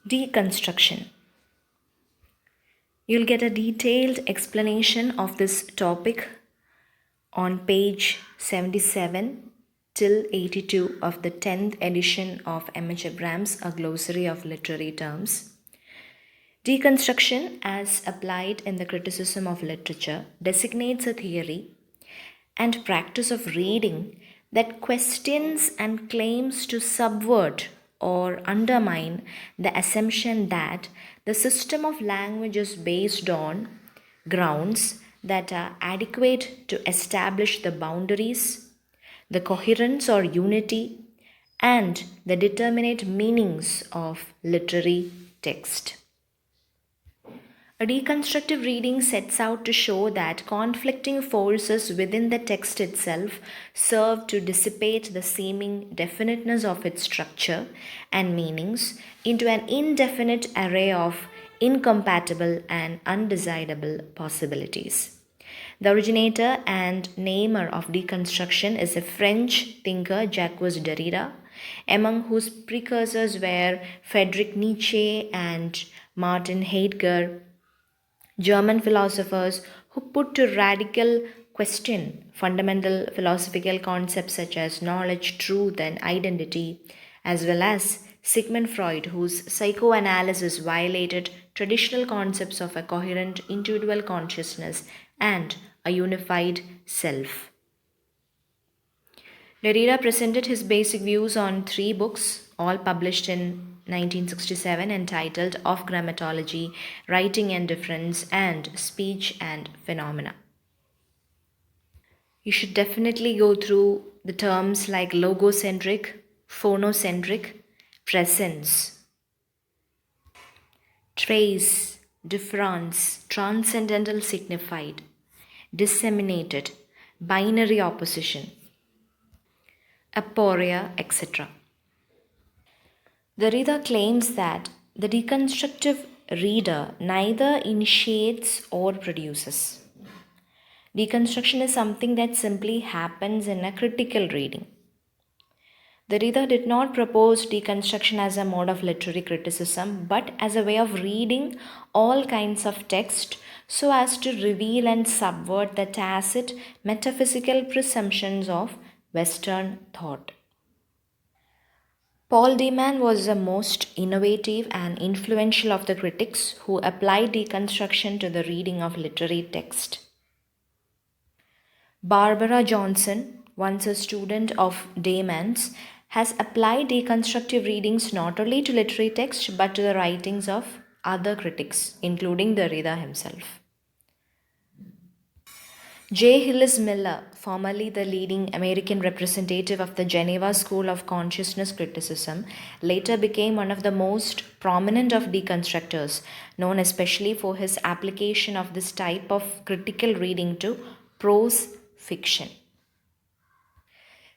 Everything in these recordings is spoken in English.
Deconstruction. You'll get a detailed explanation of this topic on page 77 till 82 of the 10th edition of M.H. Abrams, A Glossary of Literary Terms. Deconstruction, as applied in the criticism of literature, designates a theory and practice of reading that questions and claims to subvert or undermine the assumption that the system of language is based on grounds that are adequate to establish the boundaries, the coherence or unity, and the determinate meanings of literary text. A deconstructive reading sets out to show that conflicting forces within the text itself serve to dissipate the seeming definiteness of its structure and meanings into an indefinite array of incompatible and undesirable possibilities. The originator and namer of deconstruction is a French thinker, Jacques Derrida, among whose precursors were Friedrich Nietzsche and Martin Heidegger, German philosophers who put to radical question fundamental philosophical concepts such as knowledge, truth, and identity, as well as Sigmund Freud, whose psychoanalysis violated traditional concepts of a coherent individual consciousness and a unified self. Derrida presented his basic views on 3 books, all published in 1967, entitled Of Grammatology, Writing and Difference, and Speech and Phenomena. You should definitely go through the terms like logocentric, phonocentric, presence, trace, difference, transcendental signified, disseminated, binary opposition, aporia, etc. Derrida claims that the deconstructive reader neither initiates or produces. Deconstruction is something that simply happens in a critical reading. Derrida did not propose deconstruction as a mode of literary criticism, but as a way of reading all kinds of text so as to reveal and subvert the tacit metaphysical presumptions of Western thought. Paul Deman was the most innovative and influential of the critics who applied deconstruction to the reading of literary text. Barbara Johnson, once a student of Deman's, has applied deconstructive readings not only to literary text but to the writings of other critics, including Derrida himself. J. Hillis Miller, formerly the leading American representative of the Geneva School of Consciousness Criticism, later became one of the most prominent of deconstructors, known especially for his application of this type of critical reading to prose fiction.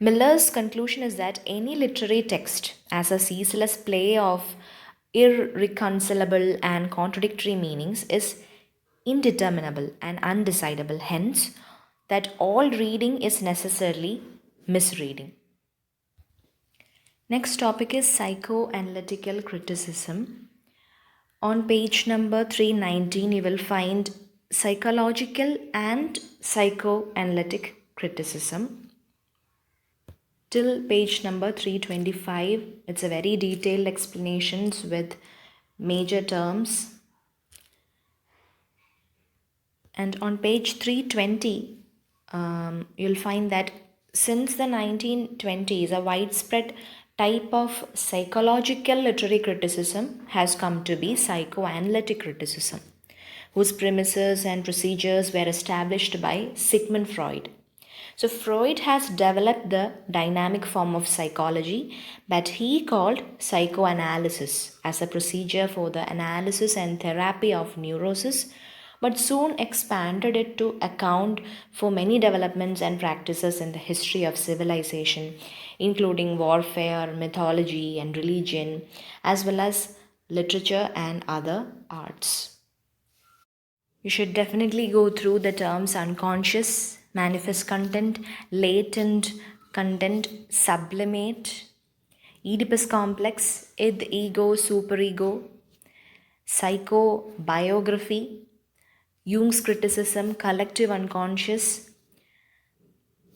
Miller's conclusion is that any literary text, as a ceaseless play of irreconcilable and contradictory meanings, is indeterminable and undecidable, hence, that all reading is necessarily misreading. Next topic is psychoanalytical criticism. On page number 319, you will find psychological and psychoanalytic criticism. Till page number 325, it's a very detailed explanations with major terms. And on page 320, you'll find that since the 1920s, a widespread type of psychological literary criticism has come to be psychoanalytic criticism, whose premises and procedures were established by Sigmund Freud. So Freud has developed the dynamic form of psychology that he called psychoanalysis as a procedure for the analysis and therapy of neurosis, but soon expanded it to account for many developments and practices in the history of civilization, including warfare, mythology, and religion, as well as literature and other arts. You should definitely go through the terms unconscious, manifest content, latent content, sublimate, Oedipus complex, id, ego, superego, psychobiography, Jung's criticism, collective unconscious,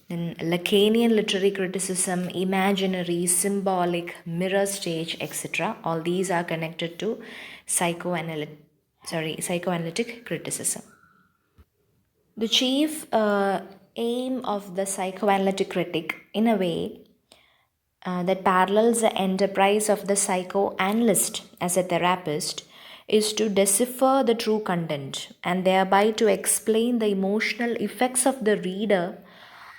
then Lacanian literary criticism, imaginary, symbolic, mirror stage, etc. All these are connected to psychoanalytic criticism. The chief aim of the psychoanalytic critic, in a way, that parallels the enterprise of the psychoanalyst as a therapist, is to decipher the true content and thereby to explain the emotional effects of the reader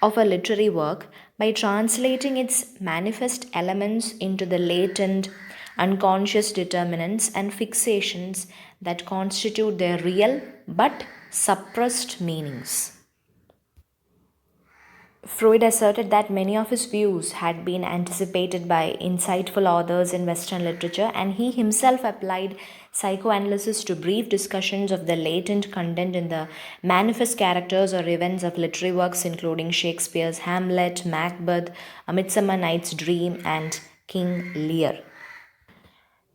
of a literary work by translating its manifest elements into the latent, unconscious determinants and fixations that constitute their real but suppressed meanings. Freud asserted that many of his views had been anticipated by insightful authors in Western literature, and he himself applied psychoanalysis to brief discussions of the latent content in the manifest characters or events of literary works, including Shakespeare's Hamlet, Macbeth, A Midsummer Night's Dream, and King Lear.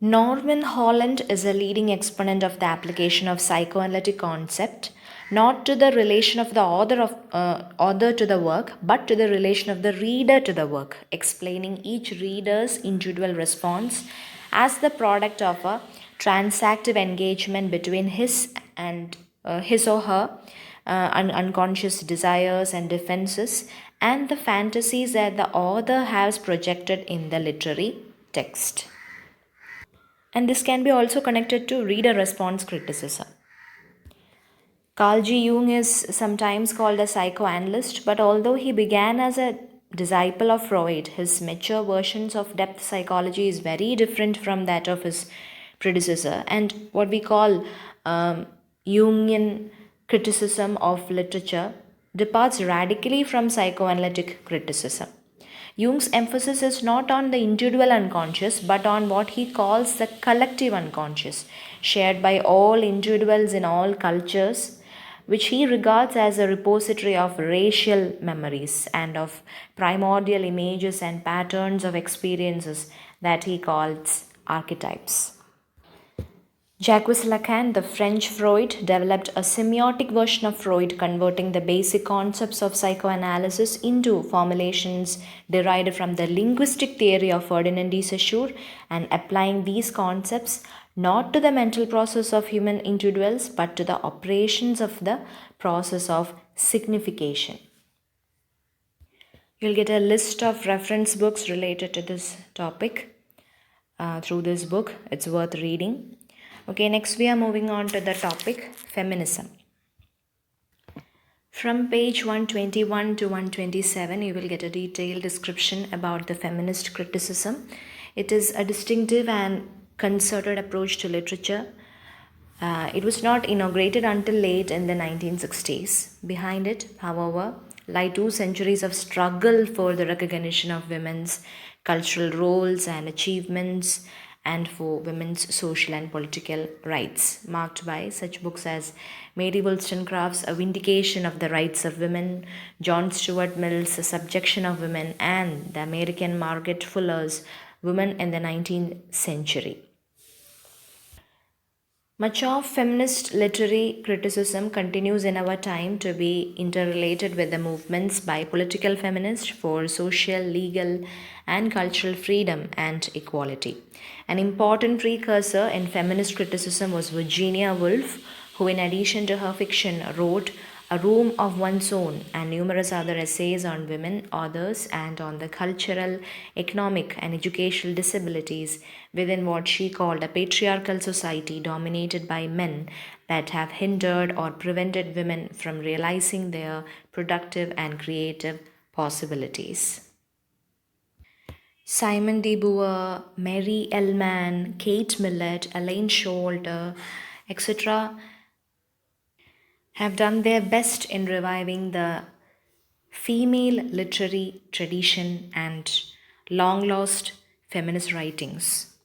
Norman Holland is a leading exponent of the application of psychoanalytic concept not to the relation of the author to the work, but to the relation of the reader to the work, explaining each reader's individual response as the product of a transactive engagement between his or her unconscious desires and defenses and the fantasies that the author has projected in the literary text. And this can be also connected to reader response criticism. Carl G. Jung is sometimes called a psychoanalyst, but although he began as a disciple of Freud, his mature versions of depth psychology is very different from that of his predecessor. And what we call Jungian criticism of literature departs radically from psychoanalytic criticism. Jung's emphasis is not on the individual unconscious but on what he calls the collective unconscious, shared by all individuals in all cultures, which he regards as a repository of racial memories and of primordial images and patterns of experiences that he calls archetypes. Jacques Lacan, the French Freud, developed a semiotic version of Freud, converting the basic concepts of psychoanalysis into formulations derived from the linguistic theory of Ferdinand de Saussure and applying these concepts not to the mental process of human individuals but to the operations of the process of signification. You'll get a list of reference books related to this topic through this book. It's worth reading. Okay, next we are moving on to the topic feminism. From page 121 to 127, you will get a detailed description about the feminist criticism. It is a distinctive and concerted approach to literature. It was not inaugurated until late in the 1960s. Behind it, however, lie 2 centuries of struggle for the recognition of women's cultural roles and achievements and for women's social and political rights, marked by such books as Mary Wollstonecraft's A Vindication of the Rights of Women, John Stuart Mill's A Subjection of Women, and the American Margaret Fuller's Women in the 19th Century. Much of feminist literary criticism continues in our time to be interrelated with the movements by political feminists for social, legal, and cultural freedom and equality. An important precursor in feminist criticism was Virginia Woolf, who, in addition to her fiction, wrote A Room of One's Own and numerous other essays on women, authors, and on the cultural, economic, and educational disabilities within what she called a patriarchal society dominated by men that have hindered or prevented women from realizing their productive and creative possibilities. Simone de Beauvoir, Mary Ellman, Kate Millett, Elaine Sholter, etc. have done their best in reviving the female literary tradition and long lost feminist writings.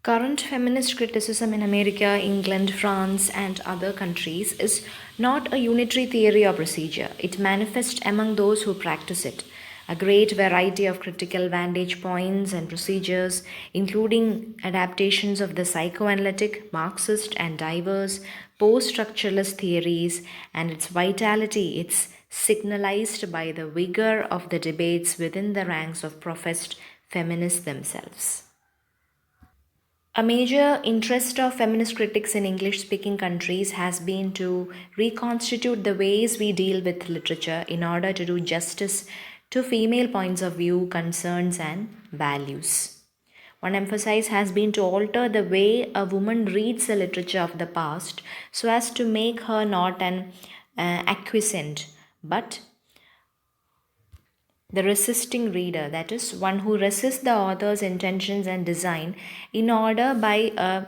Current feminist criticism in America, England, France, and other countries is not a unitary theory or procedure. It manifests among those who practice it. a great variety of critical vantage points and procedures, including adaptations of the psychoanalytic, Marxist, and diverse post structuralist theories, and its vitality, it's signalized by the vigor of the debates within the ranks of professed feminists themselves. A major interest of feminist critics in English speaking countries has been to reconstitute the ways we deal with literature in order to do justice to female points of view, concerns, and values. One emphasis has been to alter the way a woman reads the literature of the past so as to make her not an acquiescent but the resisting reader, that is, one who resists the author's intentions and design in order by a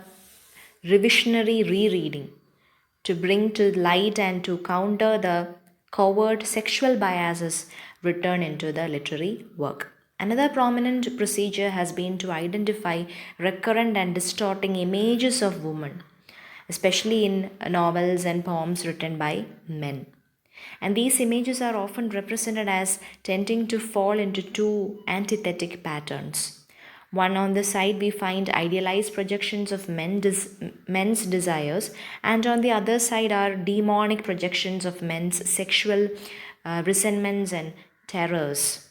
revisionary rereading to bring to light and to counter the covert sexual biases written into the literary work. Another prominent procedure has been to identify recurrent and distorting images of women, especially in novels and poems written by men. And these images are often represented as tending to fall into two antithetic patterns. One, on the side, we find idealized projections of men's desires, and on the other side are demonic projections of men's sexual resentments and terrors.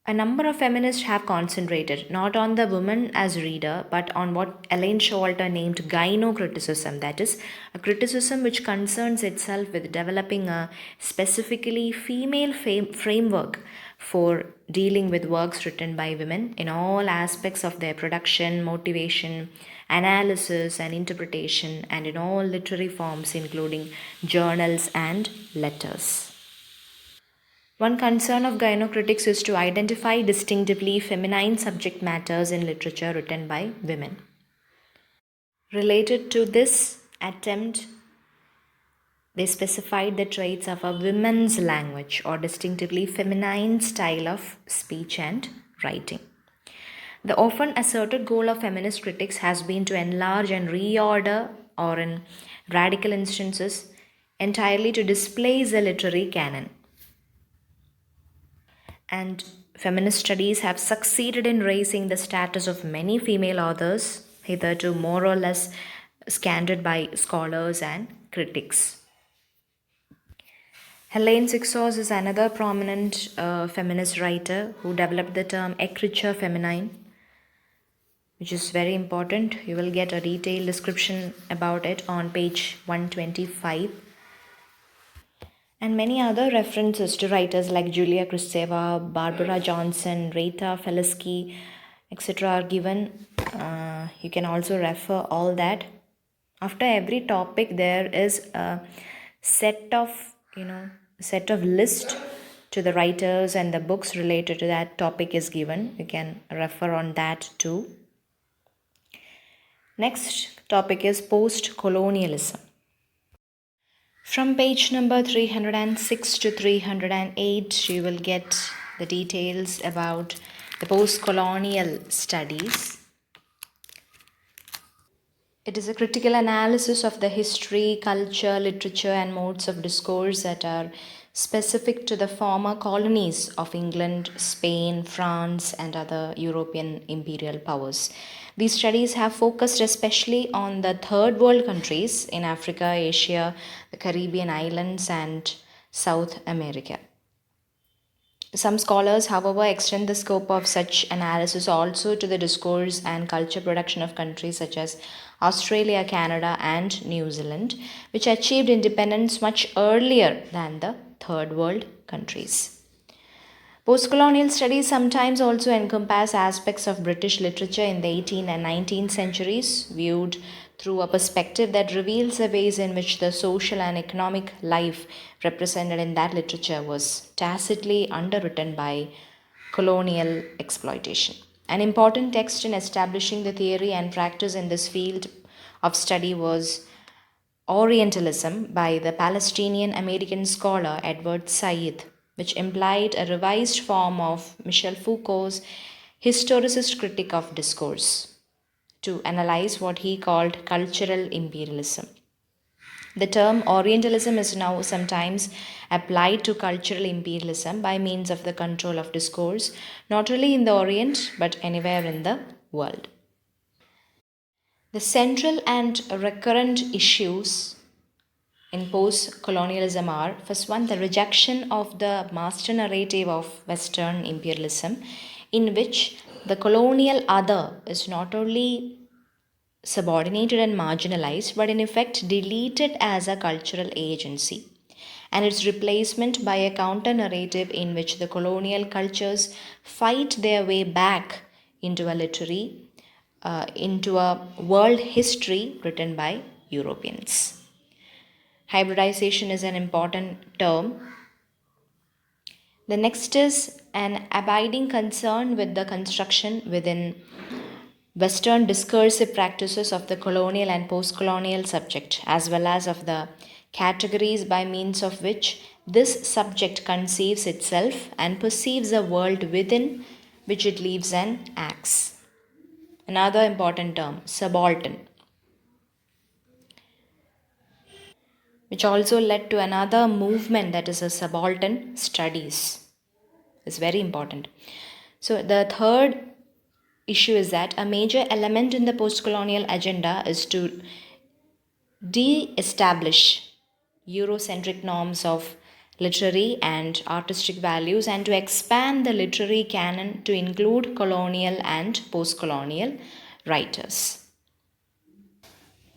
A number of feminists have concentrated not on the woman as reader but on what Elaine Showalter named gynocriticism, that is, a criticism which concerns itself with developing a specifically female framework for dealing with works written by women in all aspects of their production, motivation, analysis, and interpretation, and in all literary forms, including journals and letters. One concern of gynocritics is to identify distinctively feminine subject matters in literature written by women. Related to this attempt, they specified the traits of a women's language or distinctively feminine style of speech and writing. The often asserted goal of feminist critics has been to enlarge and reorder, or in radical instances, entirely to displace the literary canon. And feminist studies have succeeded in raising the status of many female authors, hitherto more or less scanned by scholars and critics. Helene Sixos is another prominent feminist writer who developed the term écriture féminine, which is very important. You will get a detailed description about it on page 125. And many other references to writers like Julia Kristeva, Barbara Johnson, Rita Felski, etc. are given. You can also refer all that. After every topic, there is a set of list to the writers and the books related to that topic is given. You can refer on that too. Next topic is post-colonialism. From page number 306 to 308, you will get the details about the post-colonial studies. It is a critical analysis of the history, culture, literature, and modes of discourse that are specific to the former colonies of England, Spain, France, and other European imperial powers. These studies have focused especially on the third world countries in Africa, Asia, the Caribbean islands, and South America. Some scholars, however, extend the scope of such analysis also to the discourse and culture production of countries such as Australia, Canada, and New Zealand, which achieved independence much earlier than the third world countries. Postcolonial studies sometimes also encompass aspects of British literature in the 18th and 19th centuries, viewed through a perspective that reveals the ways in which the social and economic life represented in that literature was tacitly underwritten by colonial exploitation. An important text in establishing the theory and practice in this field of study was Orientalism by the Palestinian American scholar Edward Said, which implied a revised form of Michel Foucault's historicist critique of discourse to analyze what he called cultural imperialism. The term Orientalism is now sometimes applied to cultural imperialism by means of the control of discourse, not only in the Orient but anywhere in the world. The central and recurrent issues in post colonialism are, first one, the rejection of the master narrative of Western imperialism, in which the colonial other is not only subordinated and marginalized, but in effect deleted as a cultural agency, and its replacement by a counter narrative in which the colonial cultures fight their way back into a into a world history written by Europeans. Hybridization is an important term. The next is an abiding concern with the construction within Western discursive practices of the colonial and post colonial subject, as well as of the categories by means of which this subject conceives itself and perceives a world within which it lives and acts. Another important term, subaltern, which also led to another movement, that is a subaltern studies, is very important. So the third issue is that a major element in the post-colonial agenda is to de-establish Eurocentric norms of literary and artistic values and to expand the literary canon to include colonial and post-colonial writers.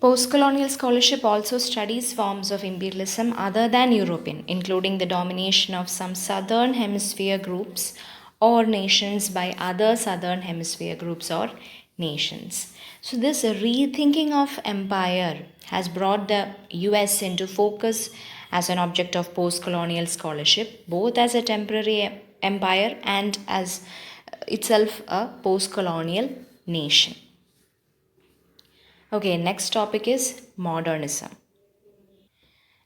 Postcolonial scholarship also studies forms of imperialism other than European, including the domination of some southern hemisphere groups or nations by other southern hemisphere groups or nations. So, this rethinking of empire has brought the US into focus as an object of postcolonial scholarship, both as a temporary empire and as itself a postcolonial nation. Okay, next topic is modernism.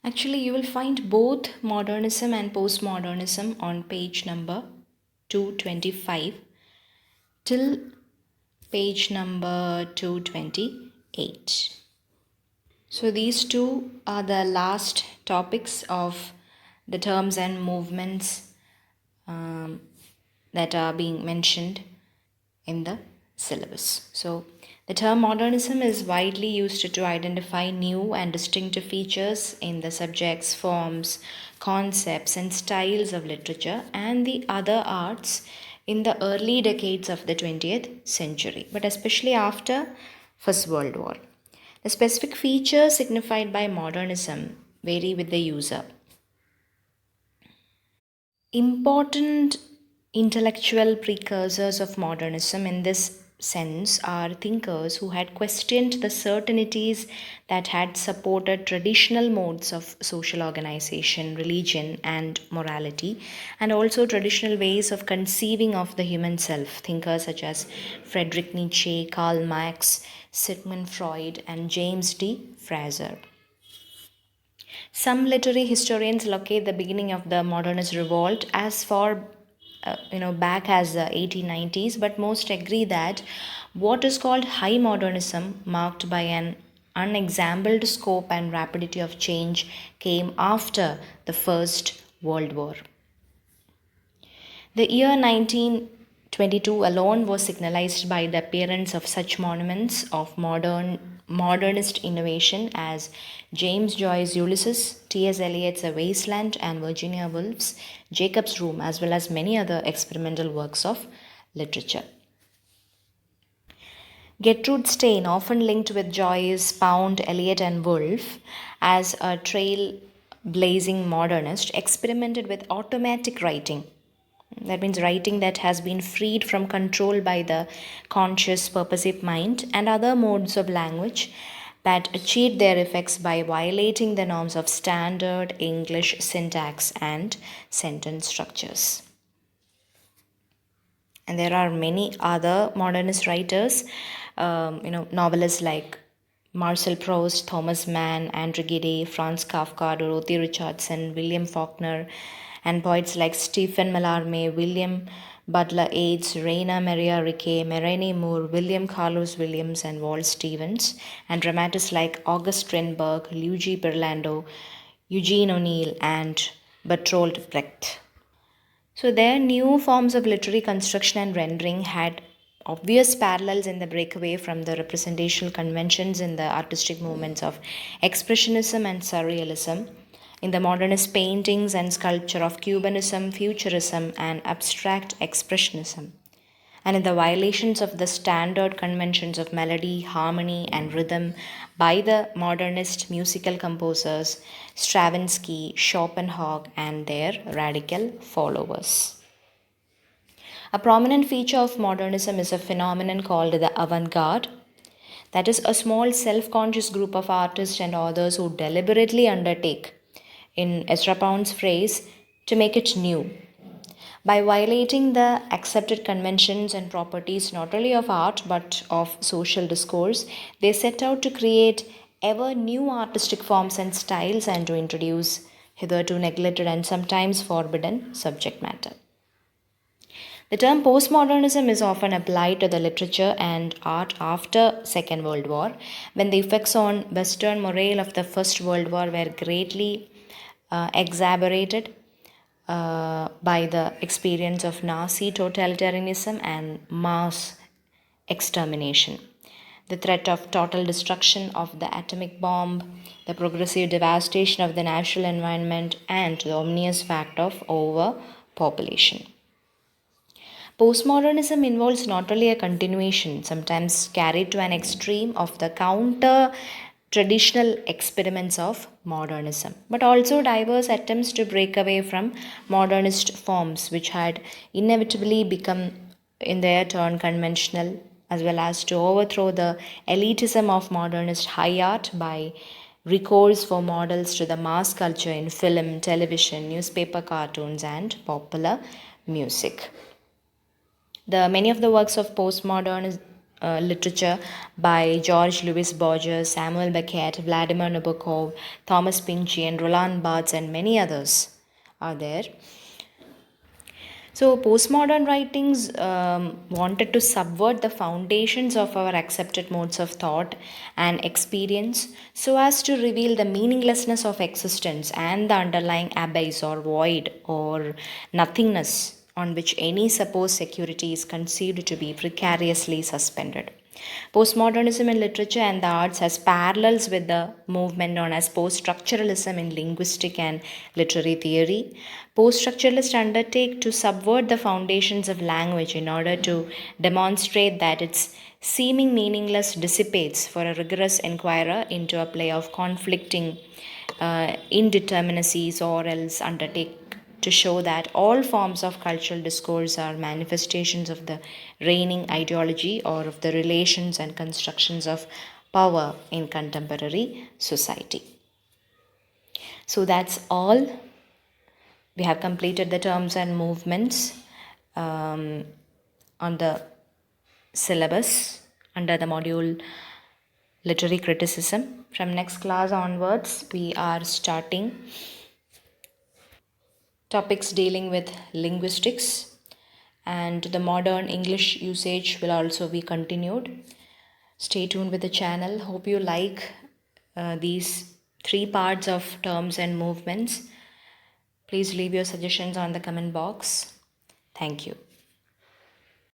Actually, you will find both modernism and postmodernism on page number 225 till page number 228. So, these two are the last topics of the terms and movements that are being mentioned in the syllabus. So, the term modernism is widely used to identify new and distinctive features in the subjects, forms, concepts, and styles of literature and the other arts in the early decades of the 20th century, but especially after First World War. The specific features signified by modernism vary with the user. Important intellectual precursors of modernism in this sense are thinkers who had questioned the certainties that had supported traditional modes of social organization, religion, and morality, and also traditional ways of conceiving of the human self. Thinkers such as Friedrich Nietzsche, Karl Marx, Sigmund Freud, and James D. Fraser. Some literary historians locate the beginning of the modernist revolt as far back as the 1890s, but most agree that what is called high modernism, marked by an unexampled scope and rapidity of change, came after the First World War. The year 1922 alone was signalized by the appearance of such monuments of modernist innovation as James Joyce's Ulysses, T.S. Eliot's A Wasteland, and Virginia Woolf's Jacob's Room, as well as many other experimental works of literature. Gertrude Stein, often linked with Joyce, Pound, Eliot, and Woolf as a trail-blazing modernist, experimented with automatic writing. That means writing that has been freed from control by the conscious, purposive mind, and other modes of language that achieved their effects by violating the norms of standard English syntax and sentence structures. And there are many other modernist writers, novelists like Marcel Proust, Thomas Mann, Andrew Gide, Franz Kafka, Dorothy Richardson, William Faulkner, and poets like Stephen Mallarmé, William Butler Yeats, Raina Maria Rilke, Mary Moore, William Carlos Williams, and Walt Stevens, and dramatists like August Strindberg, Luigi Berlando, Eugene O'Neill, and Bertolt Brecht. So, their new forms of literary construction and rendering had obvious parallels in the breakaway from the representational conventions in the artistic movements of Expressionism and Surrealism, in the modernist paintings and sculpture of Cubanism, Futurism, and Abstract Expressionism, and in the violations of the standard conventions of melody, harmony, and rhythm by the modernist musical composers Stravinsky, Schopenhauer, and their radical followers. A prominent feature of modernism is a phenomenon called the avant garde. That is, a small self conscious group of artists and authors who deliberately undertake, in Ezra Pound's phrase, to make it new, by violating the accepted conventions and properties not only of art but of social discourse. They set out to create ever new artistic forms and styles and to introduce hitherto neglected and sometimes forbidden subject matter. The term postmodernism is often applied to the literature and art after Second World War, when the effects on Western morale of the First World War were greatly exacerbated by the experience of Nazi totalitarianism and mass extermination. The threat of total destruction of the atomic bomb, the progressive devastation of the natural environment, and the ominous fact of overpopulation. Postmodernism involves not only a continuation, sometimes carried to an extreme, of the counter traditional experiments of modernism, but also diverse attempts to break away from modernist forms which had inevitably become, in their turn, conventional, as well as to overthrow the elitism of modernist high art by recourse for models to the mass culture in film, television, newspaper cartoons, and popular music. Many of the works of postmodern literature by George Louis Borges, Samuel Beckett, Vladimir Nabokov, Thomas Pynchon, and Roland Barthes, and many others are there. So, postmodern writings wanted to subvert the foundations of our accepted modes of thought and experience so as to reveal the meaninglessness of existence and the underlying abyss or void or nothingness on which any supposed security is conceived to be precariously suspended. Postmodernism in literature and the arts has parallels with the movement known as post-structuralism in linguistic and literary theory. Post-structuralists undertake to subvert the foundations of language in order to demonstrate that its seeming meaningless dissipates for a rigorous inquirer into a play of conflicting indeterminacies, or else undertake to show that all forms of cultural discourse are manifestations of the reigning ideology or of the relations and constructions of power in contemporary society. So that's all. We have completed the terms and movements on the syllabus under the module Literary Criticism. From next class onwards, we are starting topics dealing with linguistics, and the modern English usage will also be continued. Stay tuned with the channel. Hope you like these three parts of terms and movements. Please leave your suggestions on the comment box. Thank you.